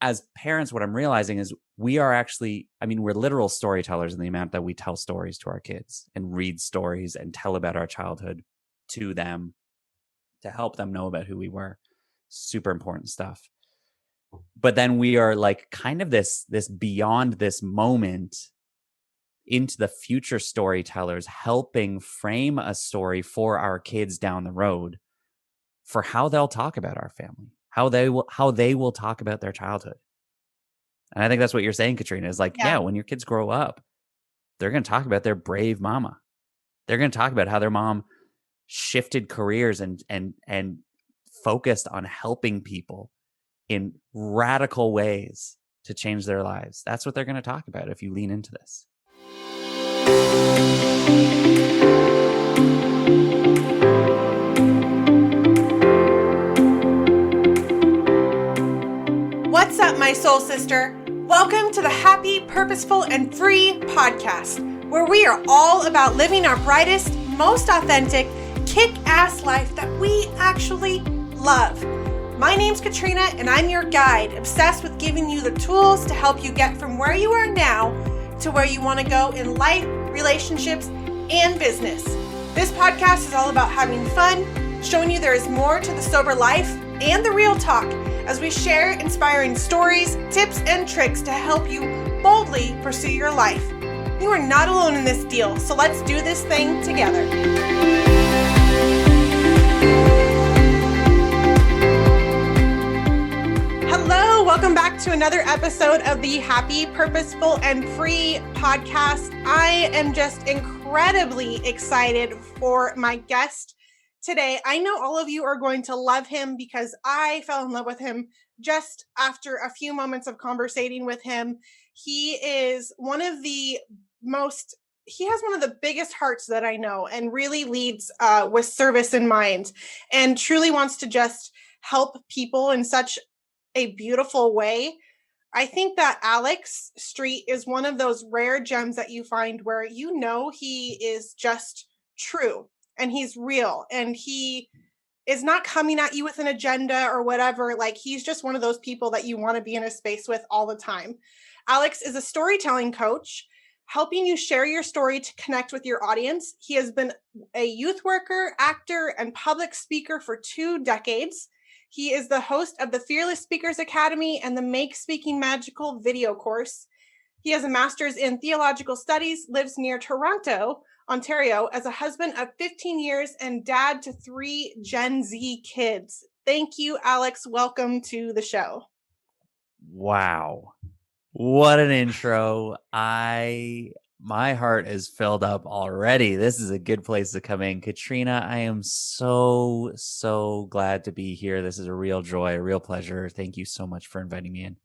as parents, what I'm realizing is we are actually, I mean, we're literal storytellers in the amount that we tell stories to our kids and read stories and tell about our childhood to them to help them know about who we were. Super important stuff. But then we are like kind of this beyond this moment into the future storytellers, helping frame a story for our kids down the road for how they'll talk about our family, how they will talk about their childhood. And I think that's what you're saying, Katrina, is like, yeah, when your kids grow up, they're going to talk about their brave mama. They're going to talk about how their mom shifted careers and focused on helping people in radical ways to change their lives. That's what they're going to talk about if you lean into this. What's up, my soul sister? Welcome to the Happy, Purposeful, and Free podcast, where we are all about living our brightest, most authentic, kick-ass life that we actually love. My name's Katrina, and I'm your guide, obsessed with giving you the tools to help you get from where you are now to where you want to go in life, relationships, and business. This podcast is all about having fun, showing you there is more to the sober life and the real talk as we share inspiring stories, tips, and tricks to help you boldly pursue your life. You are not alone in this deal, so let's do this thing together. Hello, welcome back to another episode of the Happy, Purposeful, and Free podcast. I am just incredibly excited for my guest today. I know all of you are going to love him because I fell in love with him just after a few moments of conversating with him. He is one of the he has one of the biggest hearts that I know and really leads with service in mind and truly wants to just help people in such a beautiful way. I think that Alex Street is one of those rare gems that you find where you know he is just true and he's real and he is not coming at you with an agenda or whatever. Like, he's just one of those people that you want to be in a space with all the time. Alex is a storytelling coach, helping you share your story to connect with your audience. He has been a youth worker, actor, and public speaker for 2 decades. He is the host of the Fearless Speakers Academy and the Make Speaking Magical video course. He has a master's in Theological Studies, lives near Toronto, Ontario, as a husband of 15 years and dad to 3 Gen Z kids. Thank you, Alex. Welcome to the show. Wow. What an intro. My heart is filled up already. This is a good place to come in. Katrina, I am so glad to be here. This is a real joy, a real pleasure. Thank you so much for inviting me in.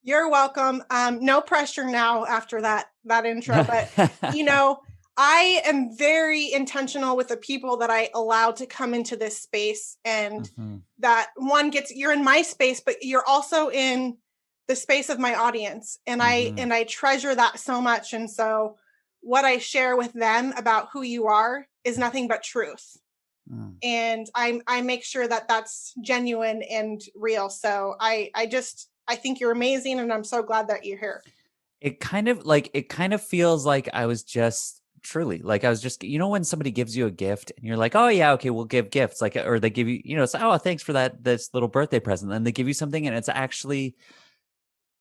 You're welcome. No pressure now after that intro, but I am very intentional with the people that I allow to come into this space, and that one you're in my space, but you're also in the space of my audience. And I treasure that so much. And so what I share with them about who you are is nothing but truth. And I make sure that that's genuine and real. So I think you're amazing, and I'm so glad that you're here. It kind of feels like I was just truly, like I was just, when somebody gives you a gift and you're like, oh yeah, okay, we'll give gifts, like, or they give you, it's, oh, thanks for this little birthday present. Then they give you something and it's actually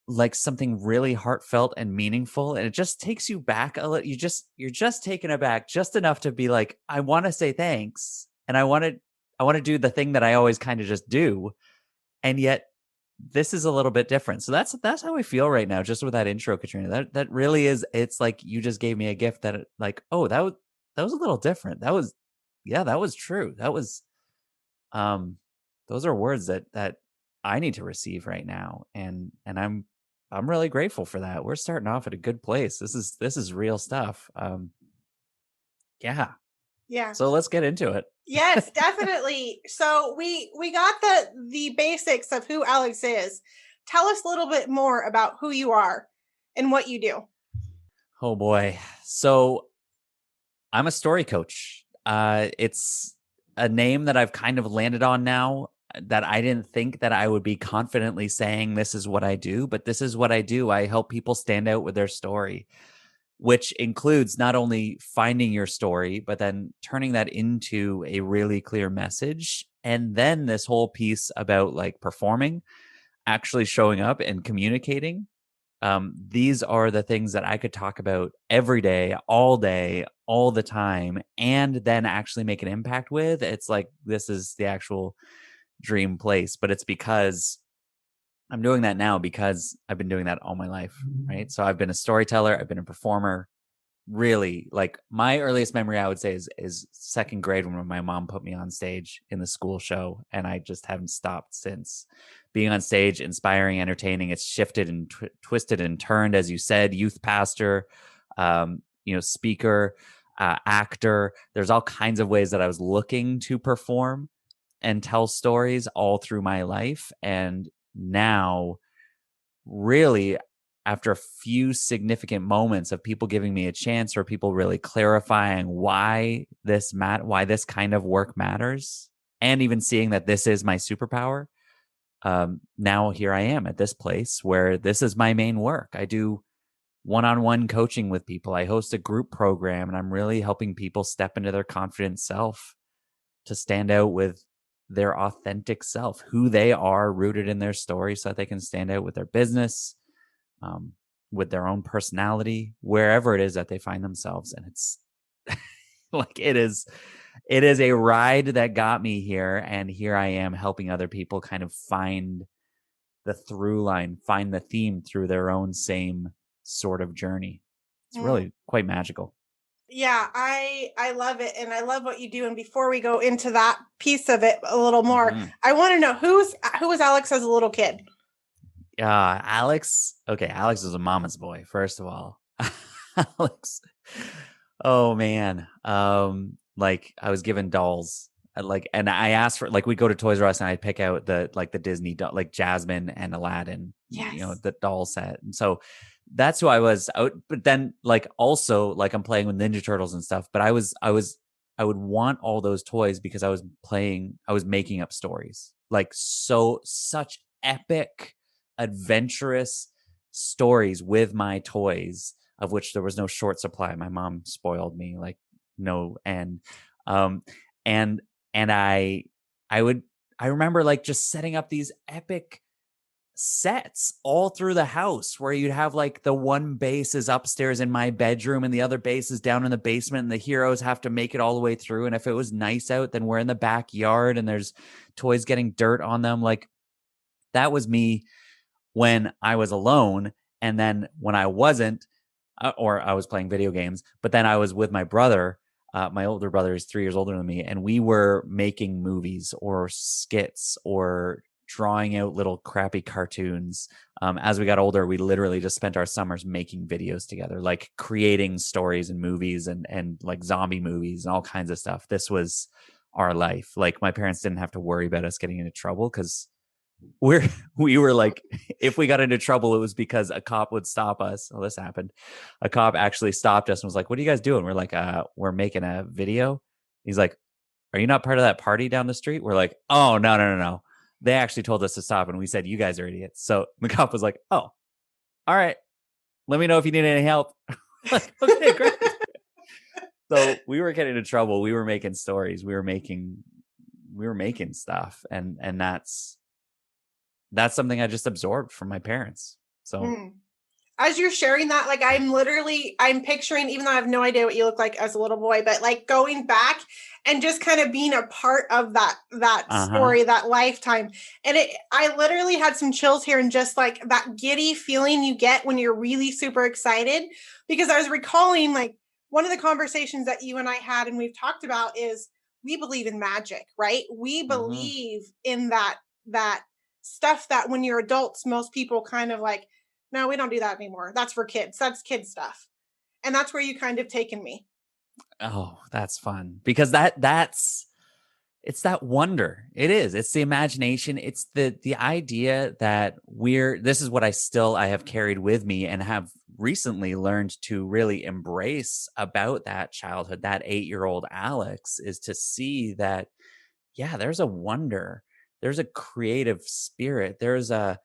like something really heartfelt and meaningful. And it just takes you back a little. You're just taken aback just enough to be like, I want to say thanks. And I want to do the thing that I always kind of just do. And yet this is a little bit different. So that's how I feel right now, just with that intro, Katrina. That really is. It's like you just gave me a gift that, like, oh, that was a little different. That was true. That was, those are words that I need to receive right now, and I'm really grateful for that. We're starting off at a good place. This is real stuff. Yeah. So let's get into it. Yes, definitely. So we got the basics of who Alex is. Tell us a little bit more about who you are and what you do. Oh boy. So I'm a story coach. It's a name that I've kind of landed on now. that I didn't think that I would be confidently saying this is what I do, but this is what I do. I help people stand out with their story, which includes not only finding your story, but then turning that into a really clear message. And then this whole piece about like performing, actually showing up and communicating. These are the things that I could talk about every day, all the time, and then actually make an impact with. It's like this is the actual dream place, but it's because I'm doing that now because I've been doing that all my life, right? So I've been a storyteller, I've been a performer. Really, like my earliest memory, I would say, is second grade when my mom put me on stage in the school show, and I just haven't stopped since. Being on stage, inspiring, entertaining. It's shifted and twisted and turned, as you said. Youth pastor, speaker, actor. There's all kinds of ways that I was looking to perform and tell stories all through my life, and now, really, after a few significant moments of people giving me a chance or people really clarifying why why this kind of work matters, and even seeing that this is my superpower, now here I am at this place where this is my main work. I do one-on-one coaching with people. I host a group program, and I'm really helping people step into their confident self to stand out with their authentic self, who they are, rooted in their story, so that they can stand out with their business, with their own personality, wherever it is that they find themselves. And it's like it is a ride that got me here, and here I am helping other people kind of find the through line, find the theme through their own same sort of journey. It's really quite magical. Yeah, I love it, and I love what you do. And before we go into that piece of it a little more, I want to know who was Alex as a little kid? Alex. Okay, Alex was a mama's boy, first of all. Alex. Oh man. Like I was given dolls. And I asked for, like, we'd go to Toys R Us and I'd pick out the Disney doll, like Jasmine and Aladdin, the doll set. And so that's who I was. But then like also like I'm playing with Ninja Turtles and stuff, but I would want all those toys because I was making up stories. Like such epic, adventurous stories with my toys, of which there was no short supply. My mom spoiled me like no end. And I remember like just setting up these epic sets all through the house where you'd have like the one base is upstairs in my bedroom and the other base is down in the basement, and the heroes have to make it all the way through. And if it was nice out, then we're in the backyard and there's toys getting dirt on them. Like that was me when I was alone. And then when I wasn't, or I was playing video games, but then I was with my brother. My older brother is 3 years older than me, and we were making movies or skits or drawing out little crappy cartoons. As we got older, we literally just spent our summers making videos together, like creating stories and movies and like zombie movies and all kinds of stuff. This was our life. Like my parents didn't have to worry about us getting into trouble because we were like, if we got into trouble, it was because a cop would stop us. Oh, this happened. A cop actually stopped us and was like, "What are you guys doing?" We're like, "We're making a video." He's like, "Are you not part of that party down the street?" We're like, "Oh, no. They actually told us to stop, and we said, you guys are idiots." So the cop was like, "Oh, all right. Let me know if you need any help." Like, okay, great. So we were getting into trouble. We were making stories. We were making stuff, and that's something I just absorbed from my parents. So as you're sharing that, like I'm picturing, even though I have no idea what you look like as a little boy, but like going back and just kind of being a part of that story, that lifetime. And I literally had some chills here, and just like that giddy feeling you get when you're really super excited, because I was recalling like one of the conversations that you and I had, and we've talked about, is we believe in magic, right? We believe in that stuff that when you're adults, most people kind of like, no, we don't do that anymore. That's for kids. That's kid stuff. And that's where you kind of taken me. Oh, that's fun, because it's that wonder. It is. It's the imagination. It's the idea that this is what I have carried with me and have recently learned to really embrace about that childhood, that 8-year-old Alex, is to see that, yeah, there's a wonder. there's a creative spirit. There's I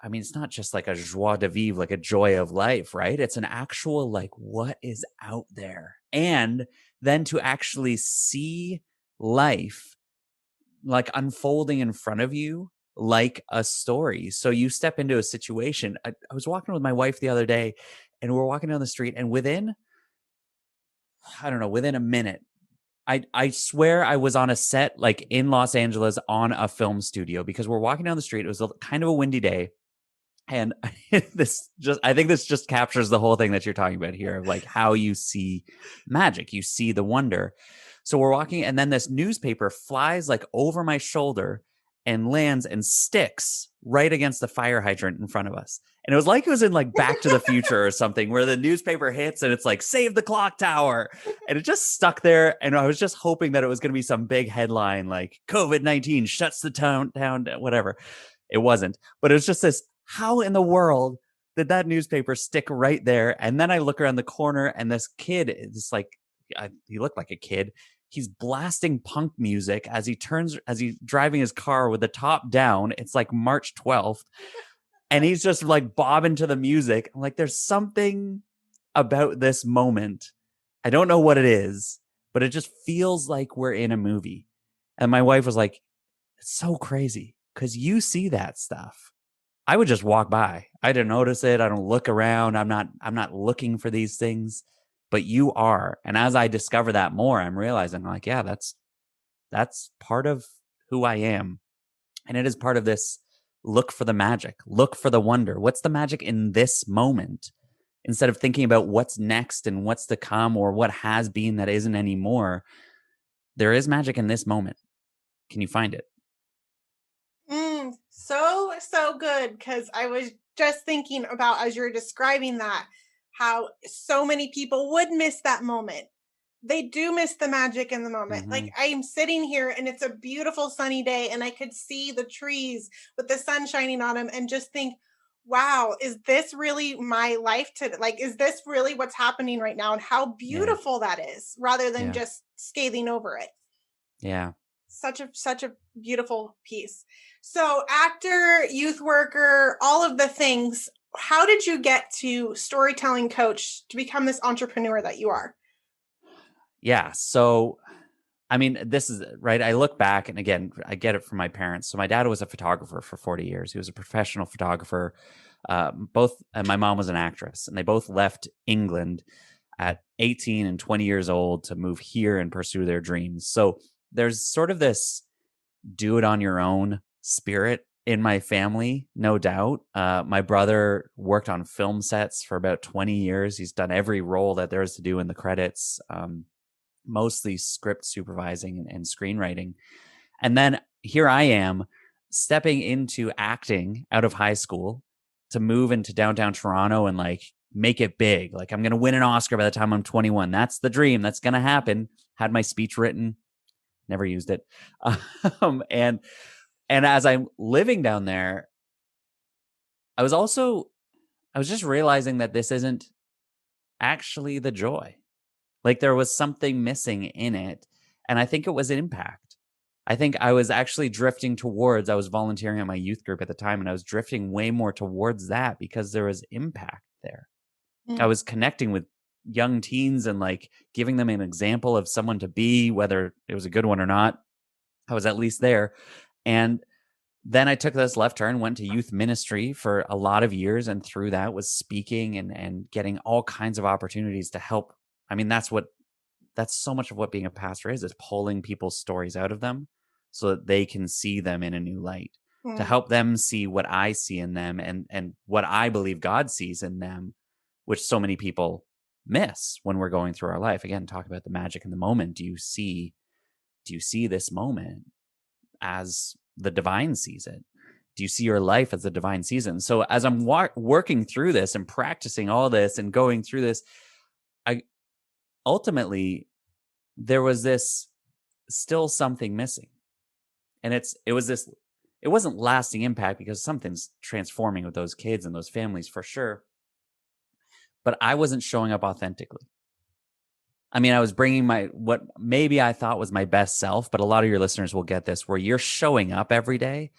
mean, it's not just like a joie de vivre, like a joy of life, right? It's an actual, like, what is out there? And then to actually see life like unfolding in front of you like a story. So you step into a situation. I was walking with my wife the other day and we're walking down the street, and within, I don't know, within a minute, I swear I was on a set like in Los Angeles on a film studio, because we're walking down the street. It was kind of a windy day. And I think this just captures the whole thing that you're talking about here, of like how you see magic, you see the wonder. So we're walking, and then this newspaper flies like over my shoulder and lands and sticks right against the fire hydrant in front of us. And it was like it was in like Back to the Future or something, where the newspaper hits and it's like, save the clock tower. And it just stuck there. And I was just hoping that it was going to be some big headline like COVID-19 shuts the town down, whatever. It wasn't. But it was just this, how in the world did that newspaper stick right there? And then I look around the corner and this kid is like, he looked like a kid. He's blasting punk music as he's driving his car with the top down. It's like March 12th. And he's just like bobbing to the music. I'm like, there's something about this moment. I don't know what it is, but it just feels like we're in a movie. And my wife was like, it's so crazy because you see that stuff. I would just walk by. I didn't notice it. I don't look around. I'm not looking for these things, but you are. And as I discover that more, I'm realizing like, yeah, that's part of who I am. And it is part of this look for the magic, look for the wonder. What's the magic in this moment? Instead of thinking about what's next and what's to come or what has been that isn't anymore, there is magic in this moment. Can you find it? So good, because I was just thinking about, as you're describing that, how so many people would miss that moment. They do miss the magic in the moment. Mm-hmm. Like, I'm sitting here and it's a beautiful sunny day and I could see the trees with the sun shining on them and just think, wow, is this really my life today? Like, is this really what's happening right now? And how beautiful that is, rather than just scathing over it. Yeah. Such a beautiful piece. So, actor, youth worker, all of the things. How did you get to storytelling coach to become this entrepreneur that you are? Yeah. So, I mean, this is right. I look back, and again, I get it from my parents. So my dad was a photographer for 40 years. He was a professional photographer. And my mom was an actress, and they both left England at 18 and 20 years old to move here and pursue their dreams. So there's sort of this do it on your own spirit in my family, no doubt. My brother worked on film sets for about 20 years. He's done every role that there is to do in the credits, mostly script supervising and screenwriting. And then here I am stepping into acting out of high school to move into downtown Toronto and like make it big. Like, I'm going to win an Oscar by the time I'm 21. That's the dream. That's going to happen. Had my speech written, never used it. And as I'm living down there, I was just realizing that this isn't actually the joy. Like, there was something missing in it. And I think it was impact. I think I was actually drifting towards, I was volunteering at my youth group at the time, and I was drifting way more towards that because there was impact there. I was connecting with young teens and like giving them an example of someone to be, whether it was a good one or not. I was at least there. And then I took this left turn, went to youth ministry for a lot of years, and through that was speaking and getting all kinds of opportunities to help. I mean, that's so much of what being a pastor is pulling people's stories out of them so that they can see them in a new light, to help them see what I see in them and what I believe God sees in them, which so many people miss when we're going through our life. Again, talk about the magic in the moment. Do you see this moment as the divine sees it? Do you see your life as the divine season? So as I'm working through this and practicing all this and going through this, ultimately there was this still something missing. And it wasn't lasting impact because something's transforming with those kids and those families for sure. But I wasn't showing up authentically. I mean, I was bringing what maybe I thought was my best self, but a lot of your listeners will get this, where you're showing up every day,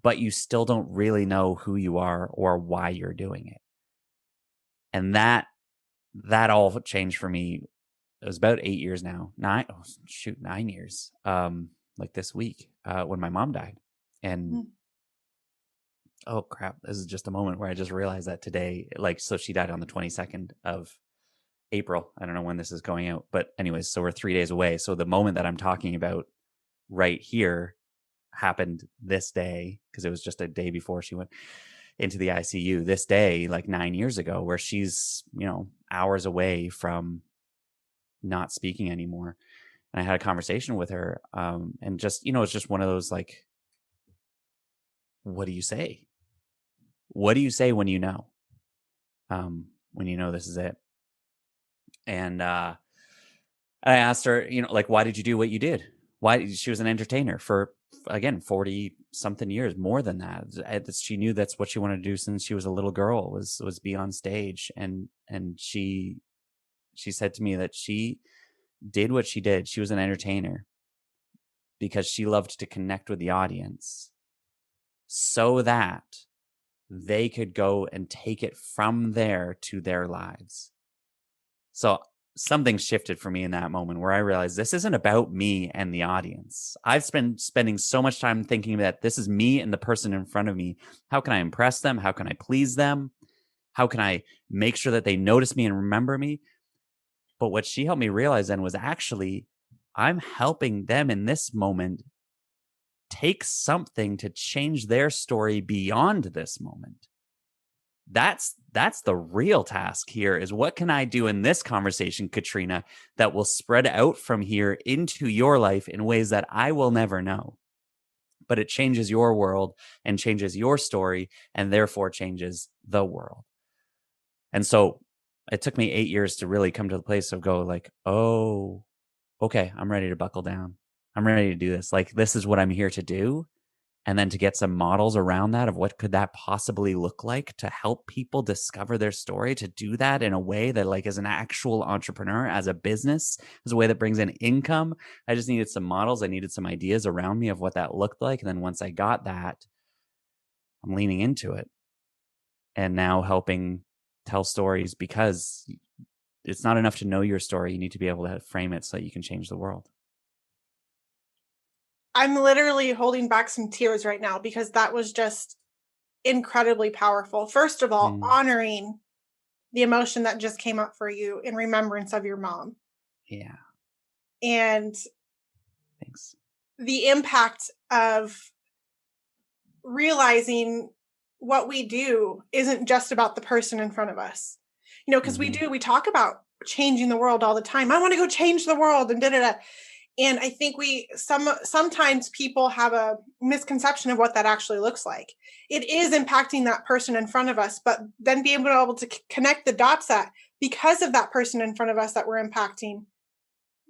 but you still don't really know who you are or why you're doing it. And that all changed for me. It was about 8 years now. 9 years. Like this week, when my mom died. And oh crap, this is just a moment where I just realized that today, like, so she died on the 22nd of April. I don't know when this is going out, but anyways, so we're 3 days away. So the moment that I'm talking about right here happened this day, because it was just a day before she went into the ICU. This day, like 9 years ago, where she's, hours away from not speaking anymore. And I had a conversation with her, and just, it's just one of those, like, what do you say? What do you say when you know? When you know this is it? And I asked her, like, why did you do what you did? Why? She was an entertainer for, again, 40 something years, more than that. She knew that's what she wanted to do since she was a little girl, was be on stage. And she said to me that she did what she did. She was an entertainer because she loved to connect with the audience so that they could go and take it from there to their lives. So something shifted for me in that moment where I realized this isn't about me and the audience. I've been spending so much time thinking that this is me and the person in front of me. How can I impress them? How can I please them? How can I make sure that they notice me and remember me? But what she helped me realize then was actually I'm helping them in this moment take something to change their story beyond this moment. That's the real task here, is what can I do in this conversation, Katrina, that will spread out from here into your life in ways that I will never know. But it changes your world and changes your story and therefore changes the world. And so it took me 8 years to really come to the place of go like, oh, okay, I'm ready to buckle down. I'm ready to do this. Like, this is what I'm here to do. And then to get some models around that of what could that possibly look like to help people discover their story, to do that in a way that, like, as an actual entrepreneur, as a business, as a way that brings in income. I just needed some models. I needed some ideas around me of what that looked like. And then once I got that, I'm leaning into it and now helping tell stories, because it's not enough to know your story. You need to be able to frame it so that you can change the world. I'm literally holding back some tears right now because that was just incredibly powerful. First of all, honoring the emotion that just came up for you in remembrance of your mom. Yeah. And thanks. The impact of realizing what we do isn't just about the person in front of us. Because we talk about changing the world all the time. I want to go change the world and da-da-da. And I think sometimes people have a misconception of what that actually looks like. It is impacting that person in front of us, but then being able to connect the dots that because of that person in front of us that we're impacting,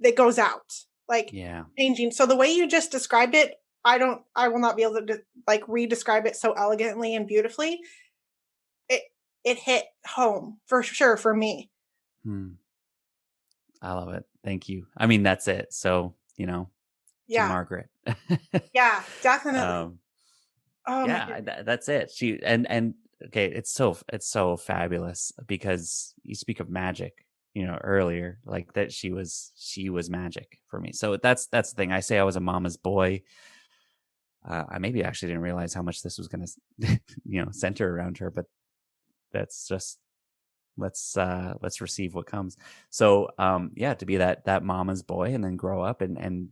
that goes out, like changing. So the way you just described it, I will not be able to like re-describe it so elegantly and beautifully. It hit home for sure for me. I love it. Thank you. I mean, that's it. So, to Margaret. Yeah, definitely. That's it. She and okay, it's so fabulous because you speak of magic, earlier, like that she was magic for me. So that's the thing. I say I was a mama's boy. I maybe actually didn't realize how much this was going to, center around her, but that's just let's receive what comes. So to be that mama's boy and then grow up and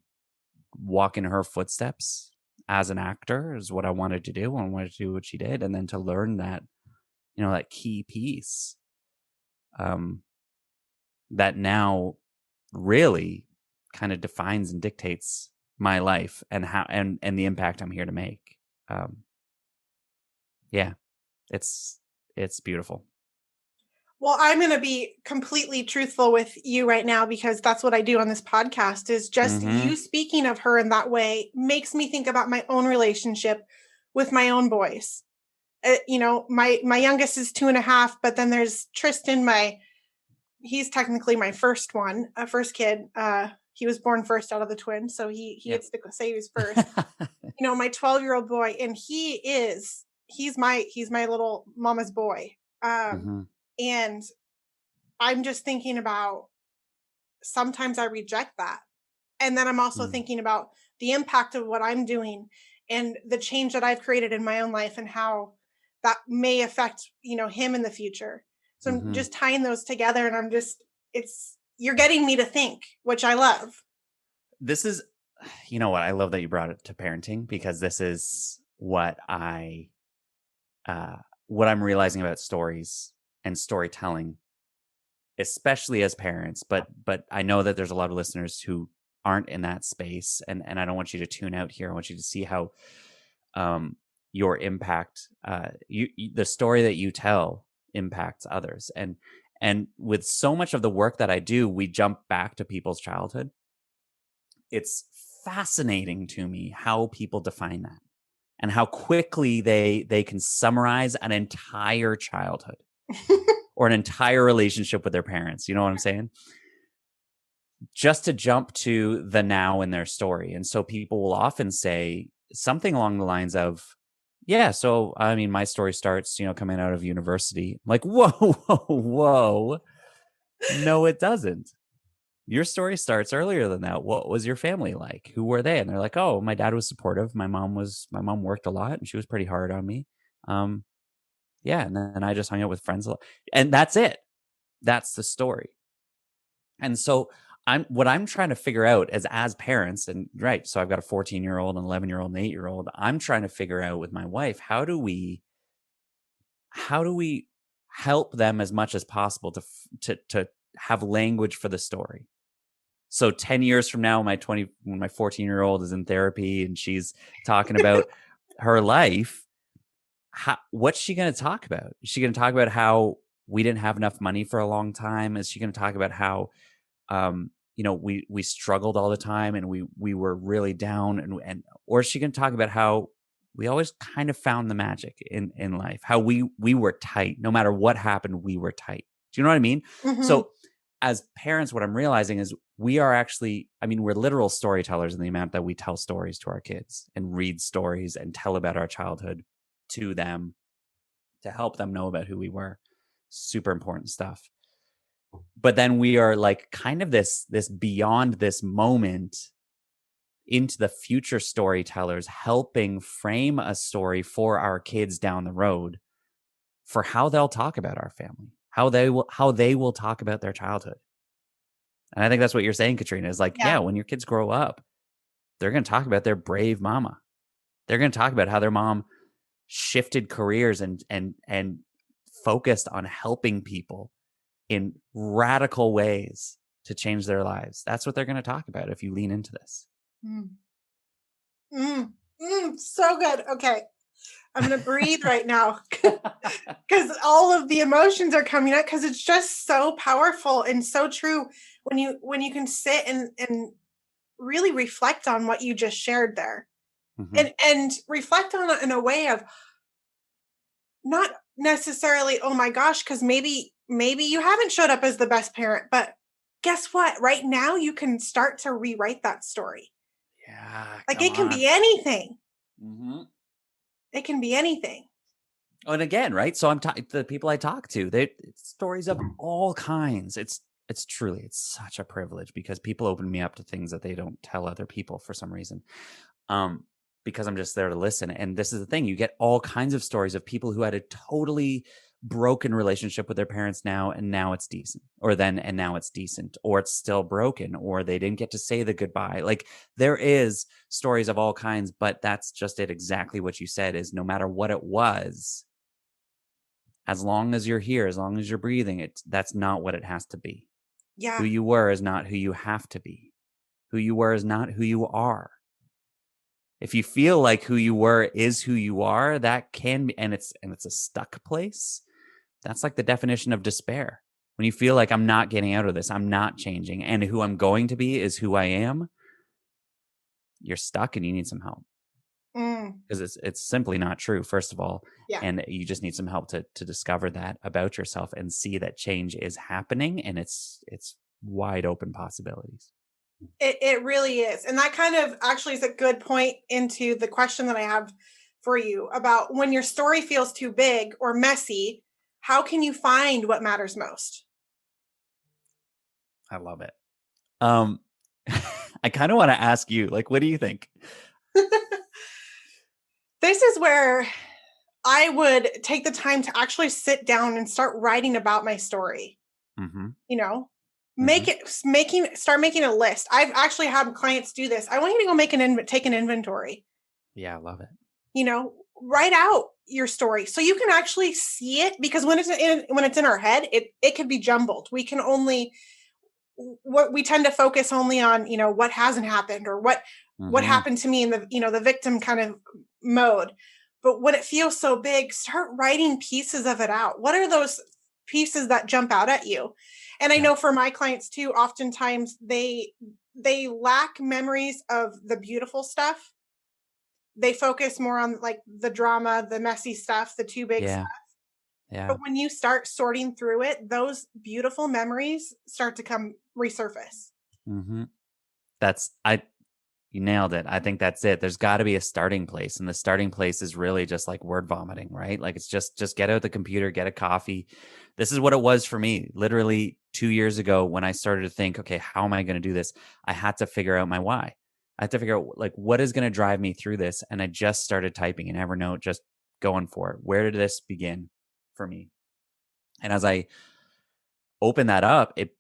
walk in her footsteps as an actor is what I wanted to do. I wanted to do what she did, and then to learn that that key piece that now really kind of defines and dictates my life and how and the impact I'm here to make. It's beautiful. Well, I'm going to be completely truthful with you right now, because that's what I do on this podcast, is just you speaking of her in that way makes me think about my own relationship with my own boys. My youngest is 2.5, but then there's Tristan, my he's technically my first one, first kid. He was born first out of the twins, so he gets to say he was first. My 12-year-old boy, and he's my little mama's boy. And I'm just thinking about, sometimes I reject that. And then I'm also thinking about the impact of what I'm doing and the change that I've created in my own life and how that may affect, him in the future. So I'm just tying those together, and you're getting me to think, which I love. This is, what, I love that you brought it to parenting, because this is what I'm realizing about stories and storytelling, especially as parents. But I know that there's a lot of listeners who aren't in that space, and I don't want you to tune out here. I want you to see how your impact, the story that you tell impacts others. And with so much of the work that I do, we jump back to people's childhood. It's fascinating to me how people define that and how quickly they can summarize an entire childhood or an entire relationship with their parents. You know what I'm saying? Just to jump to the now in their story. And so people will often say something along the lines of, yeah, so I mean, my story starts, coming out of university. I'm like, whoa, whoa, whoa. No, it doesn't. Your story starts earlier than that. What was your family like? Who were they? And they're like, oh, my dad was supportive. My mom worked a lot, and she was pretty hard on me. Yeah. And then I just hung out with friends a lot. And that's it. That's the story. And so what I'm trying to figure out as parents, and right, so I've got a 14-year-old, an 11-year-old, an 8-year-old. I'm trying to figure out with my wife, how do we help them as much as possible to have language for the story. So 10 years from now, when my 14-year-old is in therapy and she's talking about her life, what's she going to talk about? Is she going to talk about how we didn't have enough money for a long time? Is she going to talk about how we struggled all the time and we were really down, or is she going to talk about how we always kind of found the magic in life, how we were tight, no matter what happened, we were tight. Do you know what I mean? So as parents, what I'm realizing is we are actually, we're literal storytellers in the amount that we tell stories to our kids and read stories and tell about our childhood to them to help them know about who we were. Super important stuff. But then we are like kind of this beyond this moment into the future storytellers, helping frame a story for our kids down the road for how they'll talk about our family, how they will talk about their childhood. And I think that's what you're saying, Katrina, is like, yeah, when your kids grow up, they're going to talk about their brave mama. They're going to talk about how their mom shifted careers and focused on helping people in radical ways to change their lives. That's what they're going to talk about if you lean into this. So good. Okay. I'm going to breathe right now because all of the emotions are coming out, because it's just so powerful and so true when you can sit and really reflect on what you just shared there, and reflect on it in a way of not necessarily, oh my gosh, because maybe you haven't showed up as the best parent, but guess what? Right now you can start to rewrite that story. Yeah. Like it can be anything. It can be anything. Oh, and again, right? So the people I talk to, it's stories of all kinds. It's such a privilege because people open me up to things that they don't tell other people for some reason. Because I'm just there to listen. And this is the thing, you get all kinds of stories of people who had a totally broken relationship with their parents and now it's decent, and now it's decent, or it's still broken, or they didn't get to say the goodbye. Like there is stories of all kinds, but that's just it. Exactly what you said is no matter what it was, as long as you're here, as long as you're breathing, that's not what it has to be. Yeah. Who you were is not who you have to be. Who you were is not who you are. If you feel like who you were is who you are, that can be, and it's a stuck place. That's like the definition of despair. When you feel like I'm not getting out of this, I'm not changing, and who I'm going to be is who I am, you're stuck and you need some help. because it's simply not true, first of all. Yeah. And you just need some help to discover that about yourself and see that change is happening, and it's wide open possibilities. It really is. And that kind of actually is a good point into the question that I have for you about when your story feels too big or messy, how can you find what matters most? I love it. I kind of want to ask you, like, what do you think? This is where I would take the time to actually sit down and start writing about my story. Mm-hmm. You know, Mm-hmm. start making a list. I've actually had clients do this. I want you to go take an inventory. Yeah, I love it. You know, write out your story so you can actually see it, because when it's in our head, it could be jumbled. We tend to focus only on, what hasn't happened or what Mm-hmm. happened to me in the victim kind of mode. But when it feels so big, start writing pieces of it out. What are those pieces that jump out at you? And I know for my clients too, oftentimes they lack memories of the beautiful stuff. They focus more on like the drama, the messy stuff, the too big stuff. Yeah. But when you start sorting through it, those beautiful memories start to come resurface. Mm-hmm. You nailed it. I think that's it. There's got to be a starting place, and the starting place is really just like word vomiting, right? Like it's just get out the computer, get a coffee. This is what it was for me. Literally 2 years ago, when I started to think, okay, how am I going to do this? I had to figure out my why. I had to figure out like what is going to drive me through this, and I just started typing in Evernote, just going for it. Where did this begin for me? And as I opened that up, it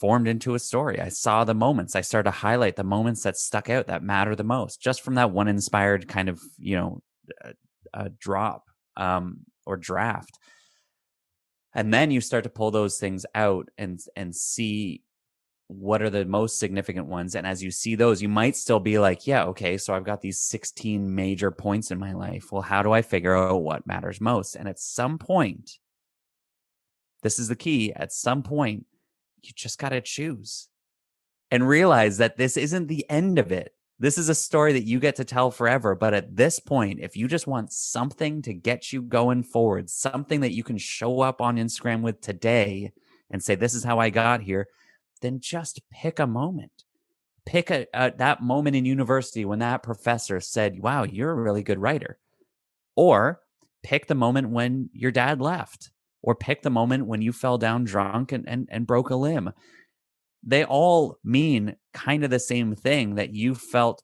formed into a story. I saw the moments. I started to highlight the moments that stuck out, that matter the most, just from that one inspired kind of, drop or draft. And then you start to pull those things out and see what are the most significant ones. And as you see those, you might still be like, yeah, okay, so I've got these 16 major points in my life. Well, how do I figure out what matters most? And at some point, this is the key, at some point, you just got to choose and realize that this isn't the end of it. This is a story that you get to tell forever. But at this point, if you just want something to get you going forward, something that you can show up on Instagram with today and say, this is how I got here, then just pick a moment. Pick that moment in university when that professor said, wow, you're a really good writer. Or pick the moment when your dad left. Or pick the moment when you fell down drunk and broke a limb. They all mean kind of the same thing, that you felt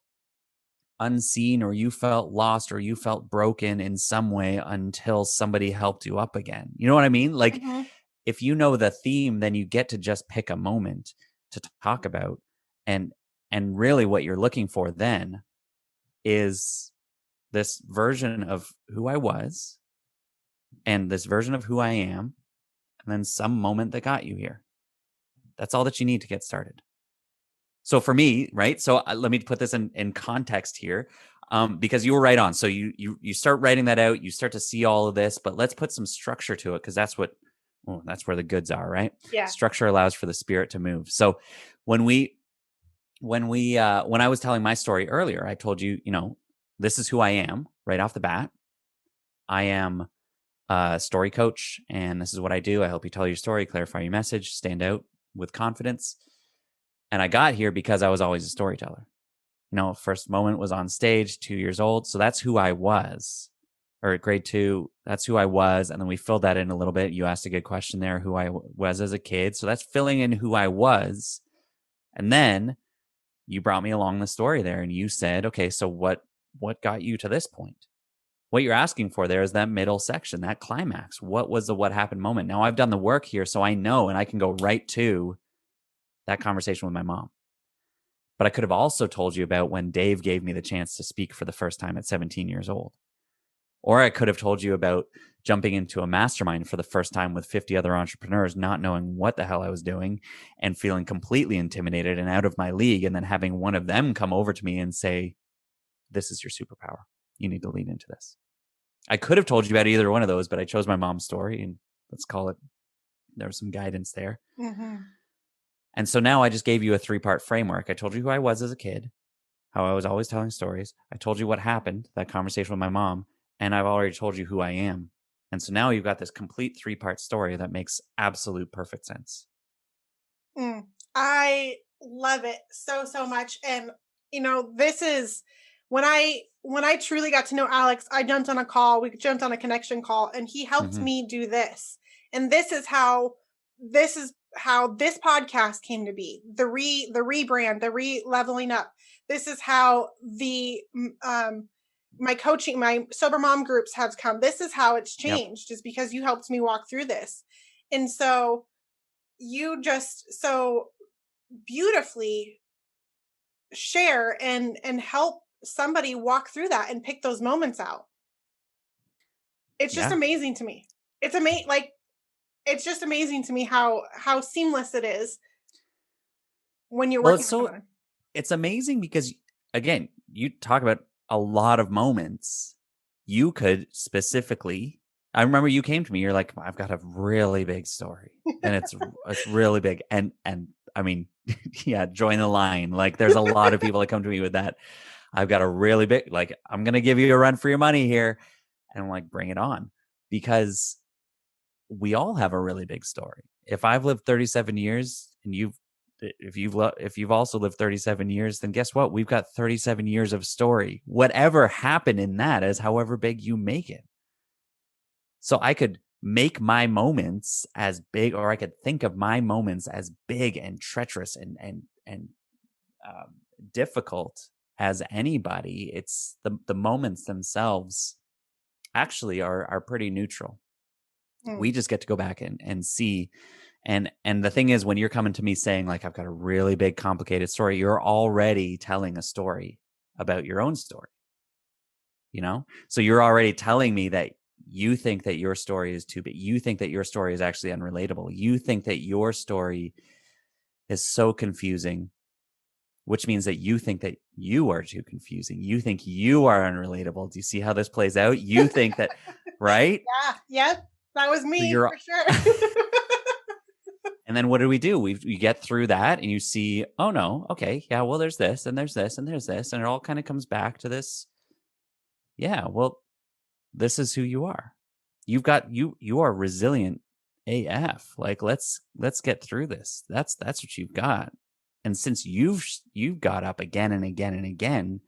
unseen or you felt lost or you felt broken in some way until somebody helped you up again. You know what I mean? Like if you know the theme, then you get to just pick a moment to talk about. And really what you're looking for then is this version of who I was and this version of who I am, and then some moment that got you here. That's all that you need to get started. So for me, right? So let me put this in context here, because you were right on. So you start writing that out, you start to see all of this, but let's put some structure to it, because that's where the goods are, right? Yeah. Structure allows for the spirit to move. So when I was telling my story earlier, I told you, this is who I am right off the bat. I am a story coach, and this is what I do. I help you tell your story, clarify your message, stand out with confidence. And I got here because I was always a storyteller. First moment was on stage, 2 years old. So that's who I was. Or at grade 2, that's who I was. And then we filled that in a little bit. You asked a good question there, who I was as a kid. So that's filling in who I was. And then you brought me along the story there and you said, okay, so what got you to this point? What you're asking for there is that middle section, that climax. What was the what happened moment? Now I've done the work here, so I know, and I can go right to that conversation with my mom. But I could have also told you about when Dave gave me the chance to speak for the first time at 17 years old. Or I could have told you about jumping into a mastermind for the first time with 50 other entrepreneurs, not knowing what the hell I was doing and feeling completely intimidated and out of my league. And then having one of them come over to me and say, this is your superpower. You need to lean into this. I could have told you about either one of those, but I chose my mom's story, and let's call it, there was some guidance there. Mm-hmm. And so now I just gave you a 3-part framework. I told you who I was as a kid, how I was always telling stories. I told you what happened, that conversation with my mom, and I've already told you who I am. And so now you've got this complete 3-part story that makes absolute perfect sense. I love it so, so much. And, this is when I truly got to know Alex, I jumped on a call, we jumped on a connection call, and he helped me do this. And this is how this podcast came to be. The rebrand, the leveling up. This is how the my coaching, my sober mom groups have come. This is how it's changed, is because you helped me walk through this. And so you just so beautifully share and help somebody walk through that and pick those moments out. It's just amazing to me. It's amazing. Like, it's just amazing to me how seamless it is when you're working with someone. It's amazing because, again, you talk about a lot of moments. You could specifically, I remember you came to me, you're like, I've got a really big story, and it's really big. And I mean, yeah, join the line. Like, there's a lot of people that come to me with that. I've got a really big, like, I'm going to give you a run for your money here. And I'm like, bring it on. Because we all have a really big story. If I've lived 37 years and if you've also lived 37 years, then guess what? We've got 37 years of story. Whatever happened in that is however big you make it. So I could make my moments as big, or I could think of my moments as big and treacherous and difficult as anybody. It's the moments themselves actually are pretty neutral. We just get to go back and see. And the thing is, when you're coming to me saying, like, I've got a really big, complicated story, you're already telling a story about your own story, So you're already telling me that you think that your story is too big. You think that your story is actually unrelatable. You think that your story is so confusing, which means that you think that you are too confusing. You think you are unrelatable. Do you see how this plays out? You think that, right? Yeah. That was me, for sure. And then what do? We get through that, and you see, oh no, okay, yeah, well, there's this, and there's this, and there's this, and it all kind of comes back to this. Yeah, well, this is who you are. You are resilient AF. Like, let's get through this. That's what you've got. And since you've got up again and again and again,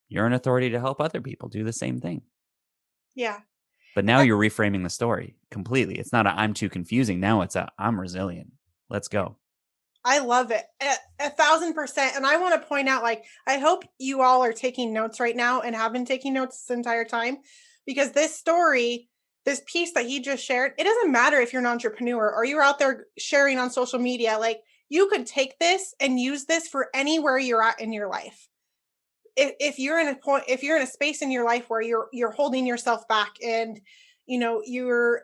you're an authority to help other people do the same thing. Yeah. But now you're reframing the story completely. It's not I'm too confusing. Now it's I'm resilient. Let's go. I love it. 1,000%. And I want to point out, like, I hope you all are taking notes right now and have been taking notes this entire time, because this story, this piece that he just shared, it doesn't matter if you're an entrepreneur or you're out there sharing on social media. Like, you could take this and use this for anywhere you're at in your life. If you're in a space in your life where you're holding yourself back, and you're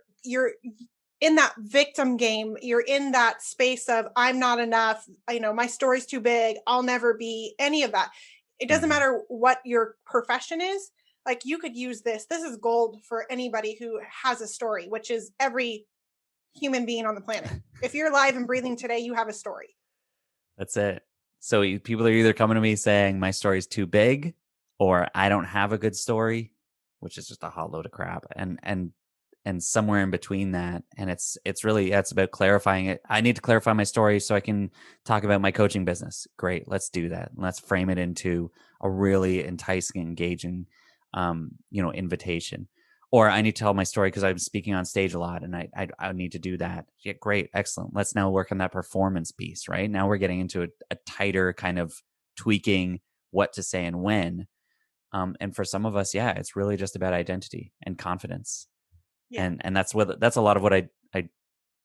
in that victim game, you're in that space of I'm not enough, my story's too big, I'll never be any of that. It doesn't matter what your profession is. Like, you could use this. This is gold for anybody who has a story, which is every human being on the planet. If you're alive and breathing today, you have a story. That's it. So people are either coming to me saying my story's too big, or I don't have a good story, which is just a hot load of crap. And somewhere in between that. And it's really, it's about clarifying it. I need to clarify my story so I can talk about my coaching business. Great. Let's do that. Let's frame it into a really enticing, engaging, invitation. Or I need to tell my story because I'm speaking on stage a lot, and I need to do that. Yeah, great, excellent. Let's now work on that performance piece, right? Now we're getting into a tighter kind of tweaking what to say and when. And for some of us, yeah, it's really just about identity and confidence. Yeah. And that's a lot of what I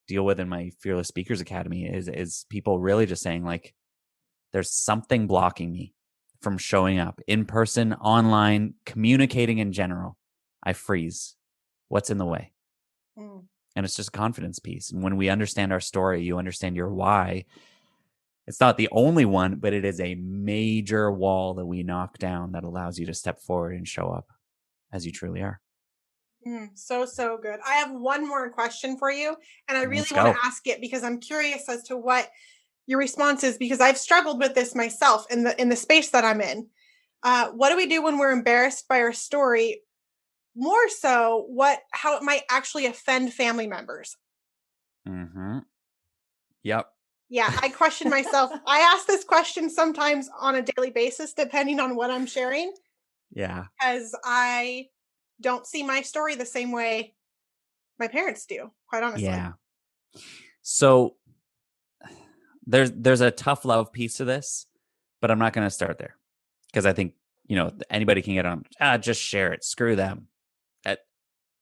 deal with in my Fearless Speakers Academy is people really just saying, like, there's something blocking me from showing up in person, online, communicating in general. I freeze. What's in the way? And it's just a confidence piece. And when we understand our story, you understand your why. It's not the only one, but it is a major wall that we knock down that allows you to step forward and show up as you truly are. So good. I have one more question for you, and I really want to ask it because I'm curious as to what your response is, because I've struggled with this myself in the space that I'm in. what do we do when we're embarrassed by our story? More so, how it might actually offend family members. Mm-hmm. Yep. Yeah, I question myself. I ask this question sometimes on a daily basis, depending on what I'm sharing. Yeah. Because I don't see my story the same way my parents do, quite honestly. Yeah. So there's a tough love piece to this, but I'm not going to start there because I think, anybody can get on, just share it. Screw them.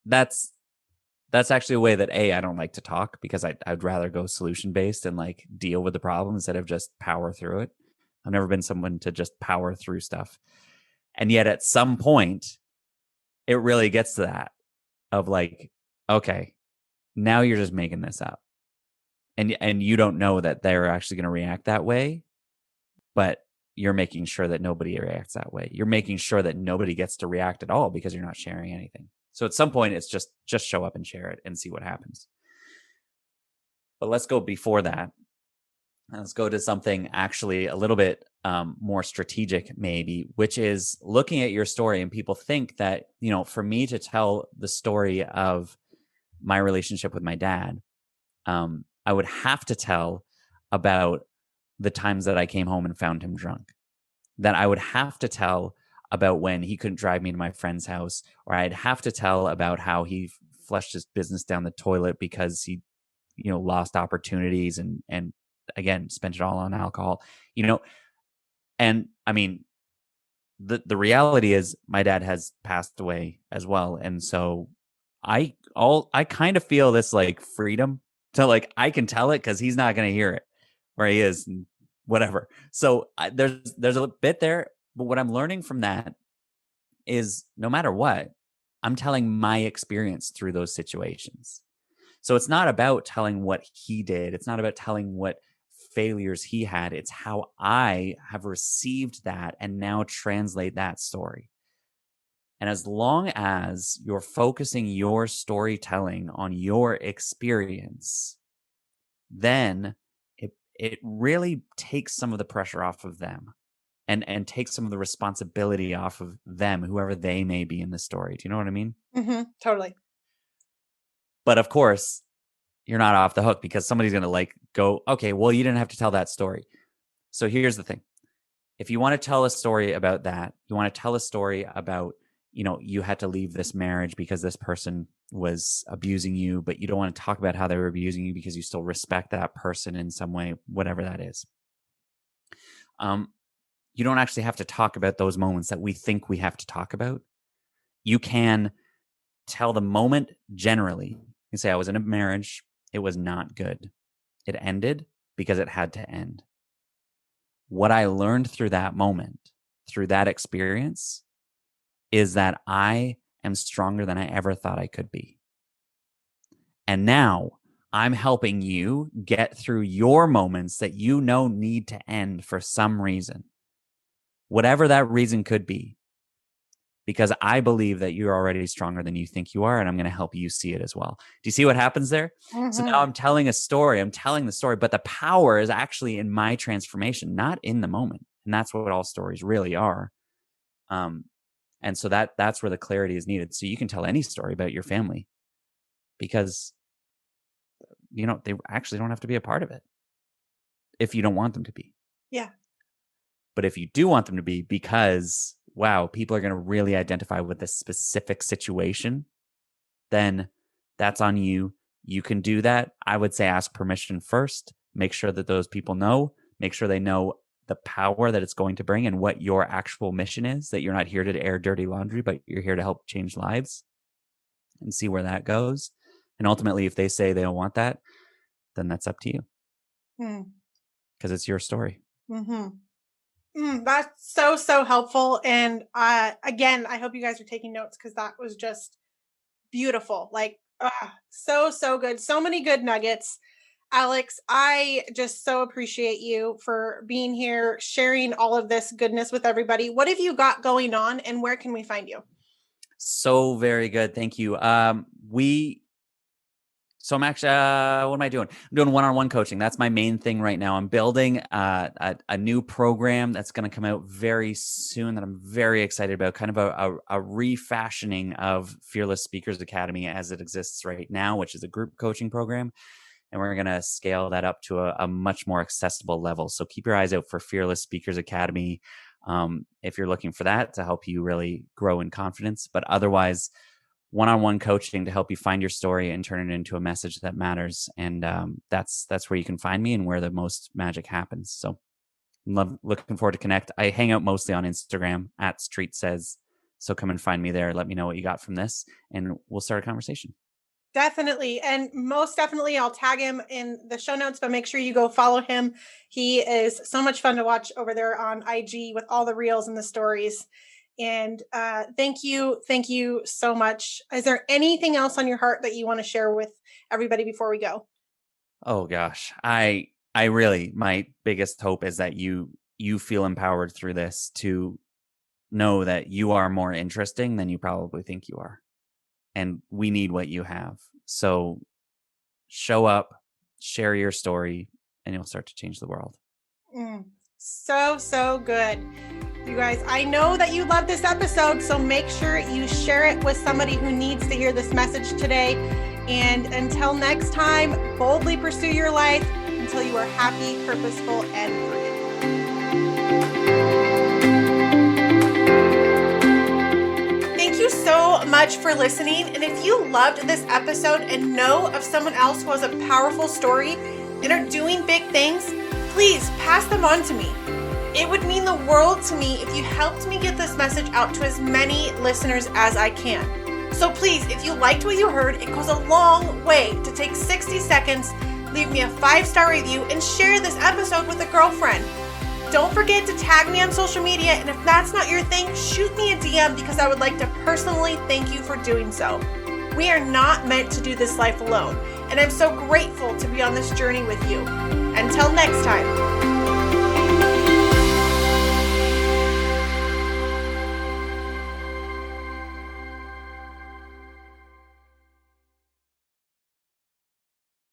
That's actually a way that I don't like to talk because I'd rather go solution based and like deal with the problem instead of just power through it. I've never been someone to just power through stuff. And yet at some point, it really gets to that of like, okay, now you're just making this up. And you don't know that they're actually going to react that way, but you're making sure that nobody reacts that way. You're making sure that nobody gets to react at all because you're not sharing anything. So at some point, it's just show up and share it and see what happens. But let's go before that. Let's go to something actually a little bit more strategic, maybe, which is looking at your story. And people think that, for me to tell the story of my relationship with my dad, I would have to tell about the times that I came home and found him drunk. That I would have to tell about when he couldn't drive me to my friend's house, or I'd have to tell about how he flushed his business down the toilet because he, lost opportunities and again, spent it all on alcohol, and I mean, the reality is my dad has passed away as well. And so I kind of feel this like freedom to like, I can tell it because he's not going to hear it where he is and whatever. So there's a bit there, but what I'm learning from that is no matter what, I'm telling my experience through those situations. So it's not about telling what he did. It's not about telling what failures he had. It's how I have received that and now translate that story. And as long as you're focusing your storytelling on your experience, then it really takes some of the pressure off of them and takes some of the responsibility off of them, whoever they may be in the story. Do you know what I mean? Mm-hmm, totally. But of course, you're not off the hook because somebody's going to like go, okay, well, you didn't have to tell that story. So here's the thing. If you want to tell a story about that, you want to tell a story about, you had to leave this marriage because this person was abusing you, but you don't want to talk about how they were abusing you because you still respect that person in some way, whatever that is. You don't actually have to talk about those moments that we think we have to talk about. You can tell the moment generally. You can say, I was in a marriage. It was not good. It ended because it had to end. What I learned through that moment, through that experience, is that I am stronger than I ever thought I could be. And now I'm helping you get through your moments that need to end for some reason, whatever that reason could be, because I believe that you're already stronger than you think you are, and I'm going to help you see it as well. Do you see what happens there? Mm-hmm. So now I'm telling a story. I'm telling the story, but the power is actually in my transformation, not in the moment. And that's what all stories really are. And so that's where the clarity is needed. So you can tell any story about your family because, they actually don't have to be a part of it if you don't want them to be. Yeah. But if you do want them to be, because, wow, people are going to really identify with this specific situation, then that's on you. You can do that. I would say ask permission first. Make sure that those people know. Make sure they know the power that it's going to bring and what your actual mission is, that you're not here to air dirty laundry, but you're here to help change lives, and see where that goes. And ultimately, if they say they don't want that, then that's up to you because it's your story. Mm-hmm. That's so helpful. And again, I hope you guys are taking notes because that was just beautiful. Like, so good. So many good nuggets. Alex, I just so appreciate you for being here, sharing all of this goodness with everybody. What have you got going on and where can we find you? So very good. Thank you. So I'm actually, what am I doing? I'm doing one-on-one coaching. That's my main thing right now. I'm building a new program that's going to come out very soon that I'm very excited about, kind of a refashioning of Fearless Speakers Academy as it exists right now, which is a group coaching program. And we're going to scale that up to a much more accessible level. So keep your eyes out for Fearless Speakers Academy if you're looking for that to help you really grow in confidence. But otherwise, one-on-one coaching to help you find your story and turn it into a message that matters. And that's where you can find me and where the most magic happens. So looking forward to connect. I hang out mostly on Instagram at Street Says. So come and find me there. Let me know what you got from this and we'll start a conversation. Definitely. And most definitely, I'll tag him in the show notes, but make sure you go follow him. He is so much fun to watch over there on IG with all the reels and the stories. And thank you so much. Is there anything else on your heart that you want to share with everybody before we go? Oh gosh, I really, my biggest hope is that you feel empowered through this to know that you are more interesting than you probably think you are, and we need what you have. So show up, share your story, and you'll start to change the world. So good. You guys, I know that you love this episode, so make sure you share it with somebody who needs to hear this message today. And until next time, boldly pursue your life until you are happy, purposeful, and free. Thank you so much for listening. And if you loved this episode and know of someone else who has a powerful story and are doing big things, please pass them on to me. It would mean the world to me if you helped me get this message out to as many listeners as I can. So please, if you liked what you heard, it goes a long way to take 60 seconds, leave me a 5-star review, and share this episode with a girlfriend. Don't forget to tag me on social media, and if that's not your thing, shoot me a DM because I would like to personally thank you for doing so. We are not meant to do this life alone, and I'm so grateful to be on this journey with you. Until next time.